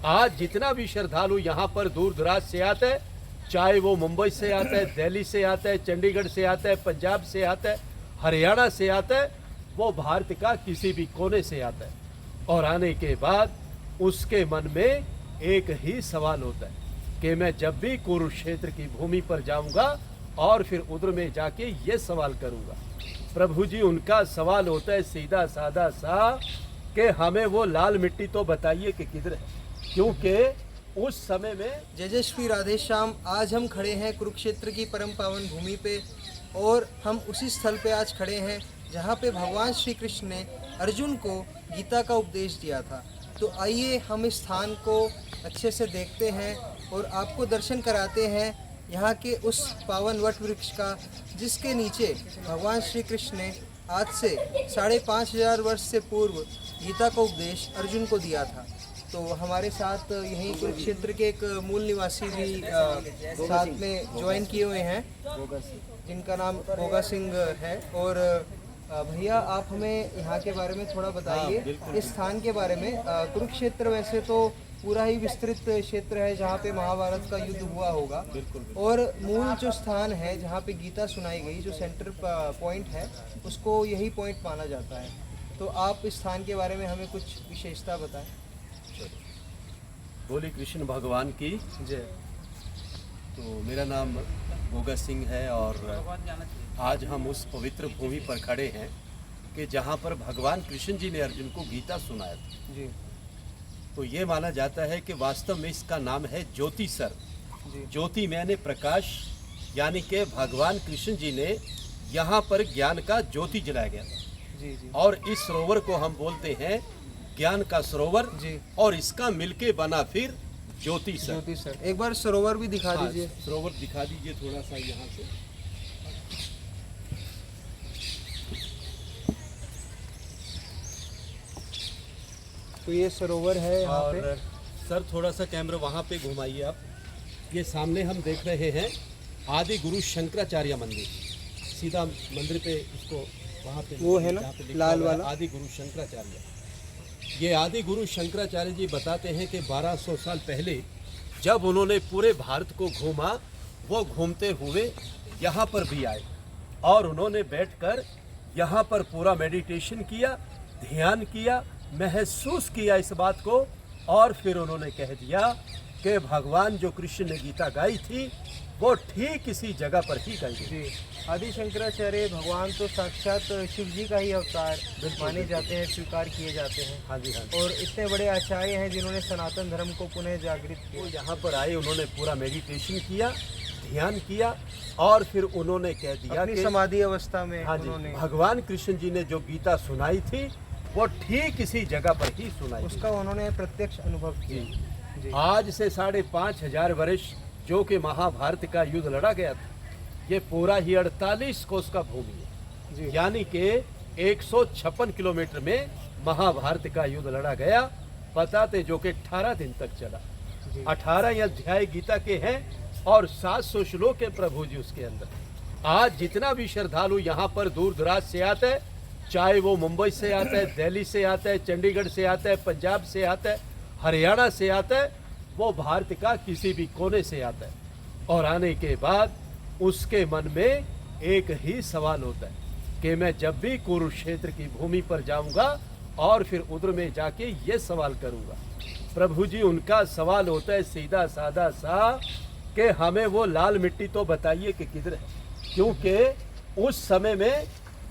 आज जितना भी श्रद्धालु यहाँ पर दूर दराज से आता है, चाहे वो मुंबई से आता है, दिल्ली से आता है, चंडीगढ़ से आता है, पंजाब से आता है, हरियाणा से आता है, वो भारत का किसी भी कोने से आता है, और आने के बाद उसके मन में एक ही सवाल होता है कि मैं जब भी कुरुक्षेत्र की भूमि पर जाऊंगा और फिर उधर में जाके ये सवाल करूंगा। प्रभु जी, उनका सवाल होता है सीधा साधा सा कि हमें वो लाल मिट्टी तो बताइए कि किधर है, क्योंकि उस समय में जय जय श्री राधे श्याम। आज हम खड़े हैं कुरुक्षेत्र की परम पावन भूमि पे, और हम उसी स्थल पे आज खड़े हैं जहाँ पे भगवान श्री कृष्ण ने अर्जुन को गीता का उपदेश दिया था। तो आइए हम इस स्थान को अच्छे से देखते हैं और आपको दर्शन कराते हैं यहाँ के उस पावन वट वृक्ष का, जिसके नीचे भगवान श्री कृष्ण ने आज से 5,500 वर्ष से पूर्व गीता का उपदेश अर्जुन को दिया था। तो हमारे साथ यहीं कुरुक्षेत्र के एक मूल निवासी भी साथ में ज्वाइन किए हुए हैं, जिनका नाम गोगा सिंह है। और भैया, आप हमें यहाँ के बारे में थोड़ा बताइए, इस स्थान के बारे में। कुरुक्षेत्र वैसे तो पूरा ही विस्तृत क्षेत्र है जहाँ पे महाभारत का युद्ध हुआ होगा, और मूल जो स्थान है जहाँ पे गीता सुनाई गई, जो सेंटर पॉइंट है, उसको यही पॉइंट माना जाता है। तो आप इस स्थान के बारे में हमें कुछ विशेषता बताएं। बोली कृष्ण भगवान की जय। तो मेरा नाम गोगा सिंह है, और आज हम उस पवित्र भूमि पर खड़े हैं कि जहाँ पर भगवान कृष्ण जी ने अर्जुन को गीता सुनाया था जी। तो ये माना जाता है कि वास्तव में इसका नाम है ज्योति सर। ज्योति मैंने प्रकाश, यानी कि भगवान कृष्ण जी ने यहाँ पर ज्ञान का ज्योति जलाया गया था। जी जी। और इस सरोवर को हम बोलते हैं ज्ञान का सरोवर जी। और इसका मिलके बना फिर ज्योति सर। ज्योति सर, एक बार सरोवर भी दिखा हाँ, दीजिए। सरोवर दिखा दीजिए थोड़ा सा यहाँ से। तो ये सरोवर है यहाँ और पे। सर थोड़ा सा कैमरा वहाँ पे घुमाइए आप। ये सामने हम देख रहे हैं आदि गुरु शंकराचार्य मंदिर। सीधा मंदिर पे इसको वहाँ पे वो है ना, जहाँ पे लिखा लाल हुआ है, वाला। आदि गुरु शंकराचार्य। ये आदि गुरु शंकराचार्य जी बताते हैं कि 1200 साल पहले जब उन्होंने पूरे भारत को घूमा, वो घूमते हुए यहाँ पर भी आए और उन्होंने बैठकर यहाँ पर पूरा मेडिटेशन किया, ध्यान किया, महसूस किया इस बात को, और फिर उन्होंने कह दिया कि भगवान जो कृष्ण ने गीता गाई थी वो ठीक इसी जगह पर ही गाई गई। जी। आदि शंकराचार्य भगवान तो साक्षात शिव जी का ही अवतार माने जाते हैं, स्वीकार किए जाते हैं। हाँ जी, हाँ। और इतने बड़े आचार्य हैं जिन्होंने सनातन धर्म को पुनः जागृत वो किया। यहाँ पर आए, उन्होंने पूरा मेडिटेशन किया, ध्यान किया, और फिर उन्होंने कह दिया अपनी कि समाधि अवस्था में हाँ जी, उन्होंने भगवान कृष्ण जी ने जो गीता सुनाई थी वो ठीक इसी जगह पर ही सुनाई थी। उसका उन्होंने प्रत्यक्ष अनुभव किया। जी। आज से 5,500 वर्ष जो कि महाभारत का युद्ध लड़ा गया था, ये पूरा ही 48 कोस का भूमि है। जी। यानी कि 156 किलोमीटर में महाभारत का युद्ध लड़ा गया। पता थे जो कि 18 दिन तक चला। जी। 18 अध्याय गीता के हैं और 700 श्लोक है प्रभु जी उसके अंदर। आज जितना भी श्रद्धालु यहाँ पर दूर दराज से आता है, चाहे वो मुंबई से आता है, दिल्ली से आता है, चंडीगढ़ से आता है, पंजाब से आता है, हरियाणा से आता है, वो भारत का किसी भी कोने से आता है, और आने के बाद उसके मन में एक ही सवाल होता है कि मैं जब भी कुरुक्षेत्र की भूमि पर जाऊंगा और फिर उधर में जाके ये सवाल करूंगा। प्रभु जी, उनका सवाल होता है सीधा साधा सा कि हमें वो लाल मिट्टी तो बताइए कि किधर है, क्योंकि उस समय में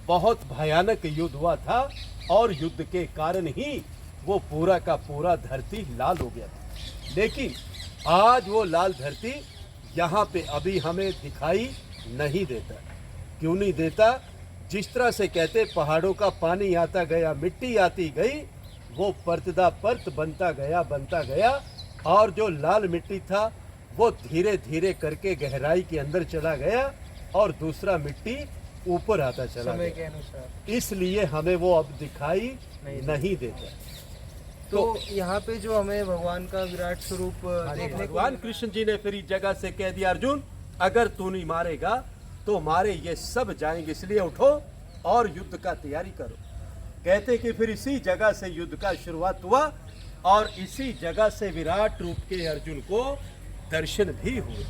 बहुत भयानक युद्ध हुआ था और युद्ध के कारण ही वो पूरा का पूरा धरती लाल हो गया था। लेकिन आज वो लाल धरती यहाँ पे अभी हमें दिखाई नहीं देता। क्यों नहीं देता? जिस तरह से कहते पहाड़ों का पानी आता गया, मिट्टी आती गई, वो परतदा परत बनता गया, और जो लाल मिट्टी था वो धीरे धीरे करके गहराई के अंदर चला गया और दूसरा मिट्टी ऊपर आता चला समय गया। के अनुसार। इसलिए हमें वो अब दिखाई नहीं देता। तो यहाँ पे जो हमें भगवान का विराट स्वरूप देखने को भगवान कृष्ण जी ने फिर इस जगह से कह दिया, अर्जुन अगर तू नहीं मारेगा तो मारे ये सब जाएंगे, इसलिए उठो और युद्ध का तैयारी करो। कहते कि फिर इसी जगह से युद्ध का शुरुआत हुआ और इसी जगह से विराट रूप के अर्जुन को दर्शन भी हुए।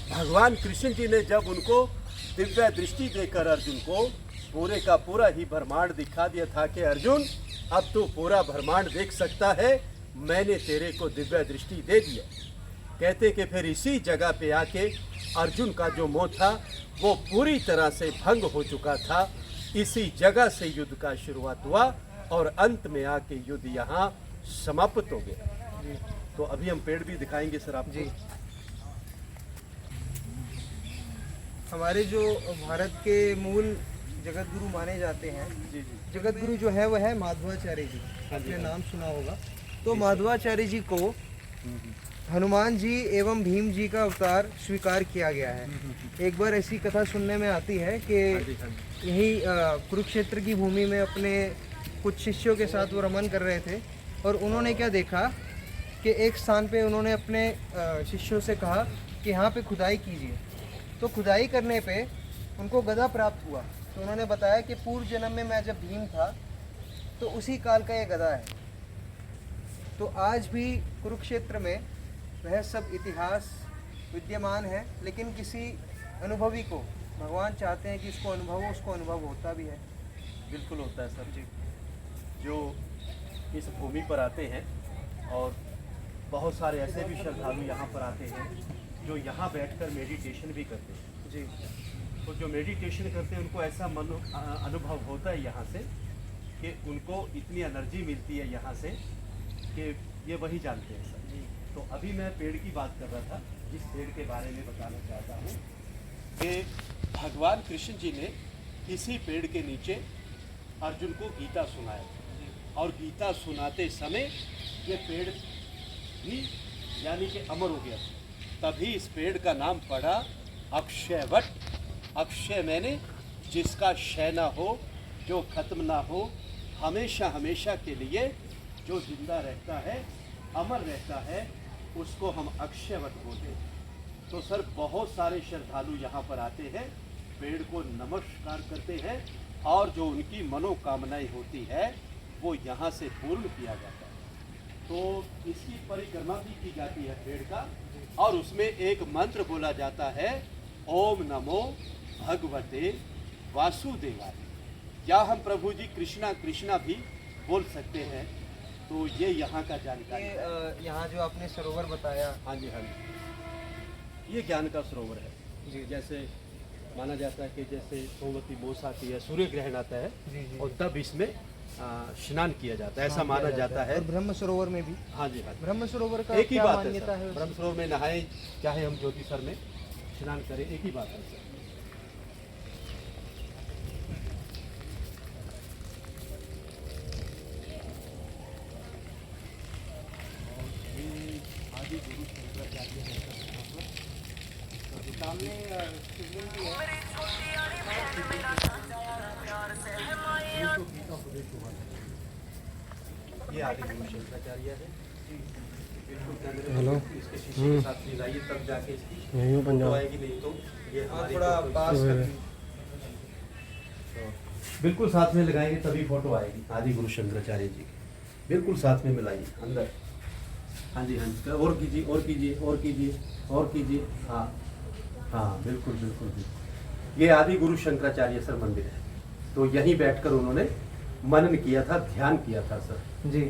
भगवान कृष्ण जी ने जब उनको दिव्य दृष्टि देकर अर्जुन को पूरे का पूरा ही ब्रह्मांड दिखा दिया था कि अर्जुन अब तू पूरा ब्रह्मांड देख सकता है, मैंने तेरे को दिव्य दृष्टि दे दिया। कहते कि फिर इसी जगह पे आके अर्जुन का जो मोह था वो पूरी तरह से भंग हो चुका था। इसी जगह से युद्ध का शुरुआत हुआ और अंत में आके युद्ध यहाँ समाप्त हो गया। तो अभी हम पेड़ भी दिखाएंगे सर आप जी। हमारे जो भारत के मूल जगत गुरु माने जाते हैं, जी जी जगत गुरु जो है वह है माधवाचार्य जी। आपने नाम सुना होगा। तो माधवाचार्य जी को हनुमान जी एवं भीम जी का अवतार स्वीकार किया गया है। एक बार ऐसी कथा सुनने में आती है कि यही कुरुक्षेत्र की भूमि में अपने कुछ शिष्यों के साथ वो रमन कर रहे थे और उन्होंने क्या देखा कि एक स्थान पे उन्होंने अपने शिष्यों से कहा कि यहाँ पे खुदाई कीजिए। तो खुदाई करने पे उनको गदा प्राप्त हुआ। तो उन्होंने बताया कि पूर्व जन्म में मैं जब भीम था तो उसी काल का ये गदा है। तो आज भी कुरुक्षेत्र में वह सब इतिहास विद्यमान है, लेकिन किसी अनुभवी को भगवान चाहते हैं कि इसको अनुभव हो, उसको अनुभव होता भी है। बिल्कुल होता है सर जी। जो इस भूमि पर आते हैं और बहुत सारे ऐसे भी श्रद्धालु यहाँ पर आते हैं जो यहाँ बैठकर मेडिटेशन भी करते हैं जी। तो जो मेडिटेशन करते हैं उनको ऐसा अनुभव होता है यहाँ से कि उनको इतनी एनर्जी मिलती है यहाँ से कि ये वही जानते हैं सर जी। तो अभी मैं पेड़ की बात कर रहा था, जिस पेड़ के बारे में बताना चाहता हूँ कि भगवान कृष्ण जी ने इसी पेड़ के नीचे अर्जुन को गीता सुनाया और गीता सुनाते समय ये पेड़ भी यानी कि अमर हो गया। तभी इस पेड़ का नाम पड़ा अक्षयवट। अक्षय मैंने जिसका क्षय ना हो, जो खत्म ना हो, हमेशा हमेशा के लिए जो जिंदा रहता है, अमर रहता है, उसको हम अक्षयवट बोलते हैं। तो सर बहुत सारे श्रद्धालु यहाँ पर आते हैं, पेड़ को नमस्कार करते हैं और जो उनकी मनोकामनाएं होती है वो यहाँ से पूर्ण किया जाता है। तो इसकी परिक्रमा भी की जाती है पेड़ का और उसमें एक मंत्र बोला जाता है, ओम नमो भगवते वासुदेवाय, या हम प्रभु जी कृष्णा कृष्णा भी बोल सकते हैं। तो ये यहाँ का जानकारी है। यहाँ जो आपने सरोवर बताया, हाँ जी हाँ जी, ये ज्ञान का सरोवर है जी। जैसे माना जाता है कि जैसे सोमवती मोस आती है, सूर्य ग्रहण आता है जी। और तब इसमें स्नान किया जाता है, ऐसा माना जाता है। और ब्रह्म सरोवर में भी, हाँ जी हाँ जी। ब्रह्म सरोवर का एक ही क्या बात मान्यता है है? सर, ब्रह्म सरोवर में नहाए चाहे हम ज्योतिसर में स्नान करें, एक ही बात है सर। आदि गुरु शंकराचार्य हैं सामने शिवलिंग भी है। ये आदि गुरु शंकराचार्य है। हेलो। इसके शिष्य के साथ मिलाइए तब जाके इसकी यहीं फोटो पंजाब। आएगी, नहीं तो ये हाँ, हमारी थोड़ा फोटो पास इसमें कर है। दीजिए। बिल्कुल साथ में लगाएंगे तभी फोटो आएगी आदि गुरु शंकराचार्य जी की। बिल्कुल साथ में मिलाइए अंदर। हाँ जी हाँ जी, और कीजिए और कीजिए और कीजिए और कीजिए। हाँ हाँ बिल्कुल बिल्कुल बिल्कुल। ये आदि गुरु शंकराचार्य सर मंदिर है। तो यहीं बैठकर उन्होंने मनन किया था, ध्यान किया था सर जी।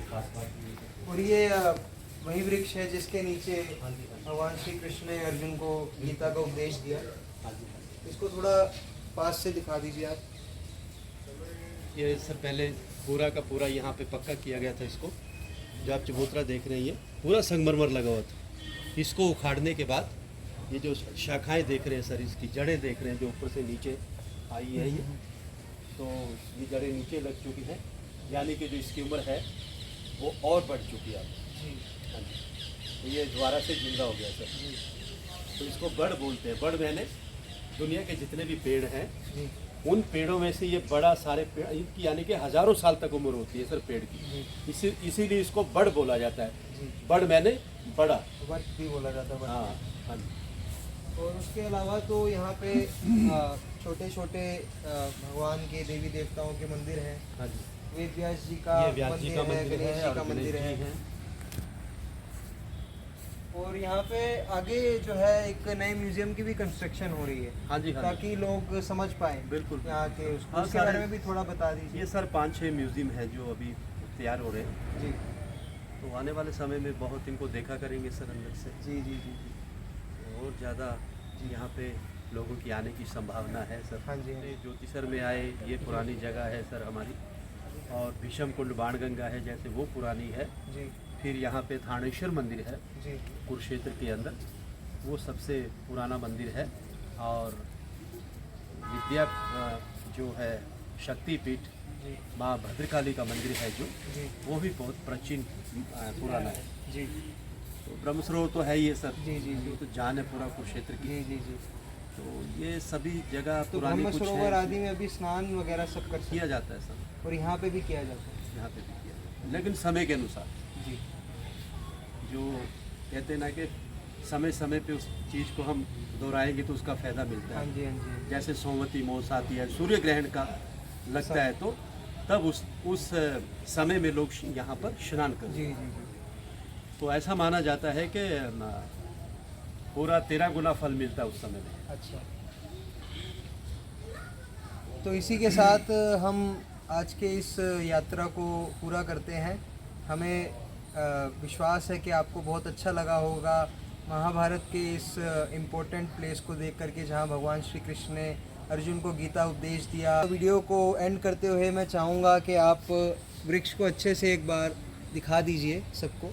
खास बात ये है। और ये वही वृक्ष है जिसके नीचे भगवान श्री कृष्ण ने अर्जुन को गीता का उपदेश दिया। हाँ जी हाँ जी। इसको थोड़ा पास से दिखा दीजिए आप। ये सर पहले पूरा का पूरा यहाँ पे पक्का किया गया था इसको। जो आप चबूतरा देख रहे हैं ये पूरा संगमरमर लगा हुआ था। इसको उखाड़ने के बाद ये जो शाखाएं देख रहे हैं सर, इसकी जड़ें देख रहे हैं जो ऊपर से नीचे आई है ये, तो ये जड़ें नीचे लग चुकी हैं, यानी कि जो इसकी उम्र है वो और बढ़ चुकी है। हाँ जी, तो ये दोबारा से जिंदा हो गया सर। तो इसको बड़ बोलते हैं। बड़ मैंने दुनिया के जितने भी पेड़ हैं उन पेड़ों में से ये बड़ा सारे पेड़, इनकी यानी कि हजारों साल तक उम्र होती है सर पेड़ की। इसीलिए इसको बड़ बोला जाता है। बड़ मैंने बड़ा, वट भी बोला जाता है। हाँ हाँ जी। और उसके अलावा तो यहाँ पे छोटे छोटे भगवान के देवी देवताओं के मंदिर हैं। हाँ जी, वेद व्यास जी का ये व्यास जी का मंदिर है, मंदिर गणेश है जी और का मंदिर गणेश है। जी हैं। और यहाँ पे आगे जो है एक नए म्यूजियम की भी कंस्ट्रक्शन हो रही है, हाँ जी, हाँ जी। ताकि लोग समझ पाए बिल्कुल। यहाँ के हाँ, उसके सारे- बारे में भी थोड़ा बता दीजिए। ये सर 5-6 म्यूजियम है जो अभी तैयार हो रहे हैं, जी तो आने वाले समय में बहुत इनको देखा करेंगे सर अंदर से। जी जी जी जी। और ज़्यादा यहाँ पे लोगों की आने की संभावना है सर। हाँ जी, हाँ जी। ज्योतिसर में आए, ये पुरानी जगह है सर हमारी। और भीषम कुंड बाणगंगा है जैसे, वो पुरानी है। जी फिर यहाँ पे थानेश्वर मंदिर है जी कुरुक्षेत्र के अंदर, वो सबसे पुराना मंदिर है। और विद्या जो है शक्तिपीठ जी माँ भद्रकाली का मंदिर है जो, जी वो भी बहुत प्राचीन पुराना है। जी तो ब्रह्मसरोवर तो है ही है सर, जी जी जी वो तो जान है पूरा कुरुक्षेत्र की। जी जी जी। तो ये सभी जगह तो पुरानी ब्रह्म कुछ सरोवर है, आदि में अभी स्नान वगैरह सब कर सकते किया हैं, जाता है सर, और यहाँ पे भी किया जाता है। यहाँ पे भी किया जाता है, लेकिन समय के अनुसार। जी जो कहते हैं ना कि समय समय पे उस चीज़ को हम दोहराएंगे तो उसका फायदा मिलता हाँ है। जी हाँ जी जैसे सोमवती मौस आती है, सूर्य ग्रहण का लगता है, तो तब उस समय में लोग यहाँ पर स्नान करते जी हैं। जी जी। तो ऐसा माना जाता है कि पूरा 13 गुना फल मिलता है उस समय में। अच्छा, तो इसी के साथ हम आज के इस यात्रा को पूरा करते हैं। हमें विश्वास है कि आपको बहुत अच्छा लगा होगा महाभारत के इस इम्पोर्टेंट प्लेस को देख करके, जहाँ भगवान श्री कृष्ण ने अर्जुन को गीता उपदेश दिया। वीडियो को एंड करते हुए मैं चाहूँगा कि आप वृक्ष को अच्छे से एक बार दिखा दीजिए सबको।